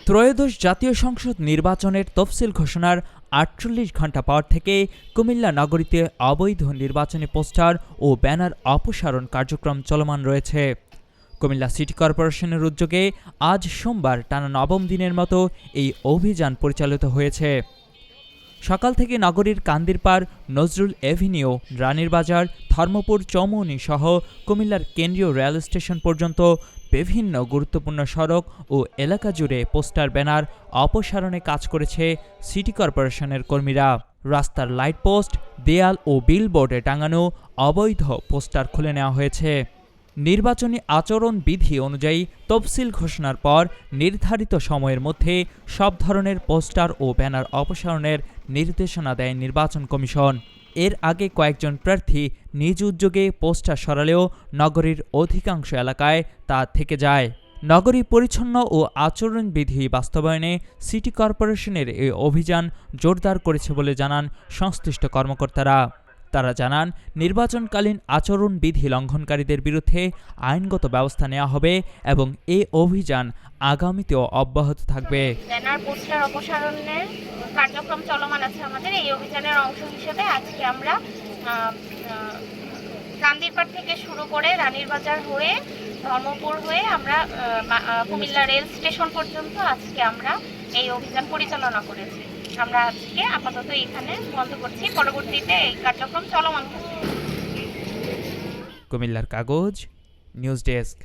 ত্রয়োদশ জাতীয় সংসদ নির্বাচনের তফসিল ঘোষণার ৪৮ ঘণ্টা পর থেকে কুমিল্লা নগরীতে অবৈধ নির্বাচনী পোস্টার ও ব্যানার অপসারণ কার্যক্রম চলমান রয়েছে। কুমিল্লা সিটি কর্পোরেশনের উদ্যোগে আজ সোমবার টানা নবম দিনের মতো এই অভিযান পরিচালিত হয়েছে। সকাল থেকে নগরীর কান্দিরপাড়, নজরুল এভিনিউ, রানীর বাজার, ধর্মপুর চৌমুহনী সহ কুমিল্লার কেন্দ্রীয় রেল স্টেশন পর্যন্ত বিভিন্ন গুরুত্বপূর্ণ সড়ক ও এলাকা জুড়ে পোস্টার ব্যানার অপসারণে কাজ করেছে সিটি কর্পোরেশনের কর্মীরা। রাস্তার লাইট পোস্ট, দেয়াল ও বিলবোর্ডে টাঙানো অবৈধ পোস্টার খুলে নেওয়া হয়েছে। নির্বাচনী আচরণ বিধি অনুযায়ী তফসিল ঘোষণার পর নির্ধারিত সময়ের মধ্যে সব ধরনের পোস্টার ও ব্যানার অপসারণের নির্দেশনা দেয় নির্বাচন কমিশন। এর আগে কয়েকজন প্রার্থী নিজ উদ্যোগে পোস্টার সরালেও নগরীর অধিকাংশ এলাকায় তা থেকে যায়। নগরী পরিচ্ছন্ন ও আচরণবিধি বাস্তবায়নে সিটি কর্পোরেশনের এই অভিযান জোরদার করেছে বলে জানান সংশ্লিষ্ট কর্মকর্তারা। তারা জানান, নির্বাচনকালীন আচরণবিধি লঙ্ঘনকারীদের বিরুদ্ধে আইনগত ব্যবস্থা নেওয়া হবে এবং এই অভিযান আগামীতেও অব্যাহত থাকবে। ব্যানার পোস্টার অপসারণের কার্যক্রম চলমান আছে আমাদের। এই অভিযানের অংশ হিসেবে আজকে আমরা কান্দিরপাড় থেকে শুরু করে রানীর বাজার হয়ে ধর্মপুর হয়ে আমরা কুমিল্লা রেল স্টেশন পর্যন্ত আজকে আমরা এই অভিযান পরিচালনা করেছি। আমরা আজকে আপাতত এখানে বন্ধ করছি, পরবর্তীতে এই কার্যক্রম চলমান থাকবে। কুমিল্লার কাগজ, নিউজ ডেস্ক।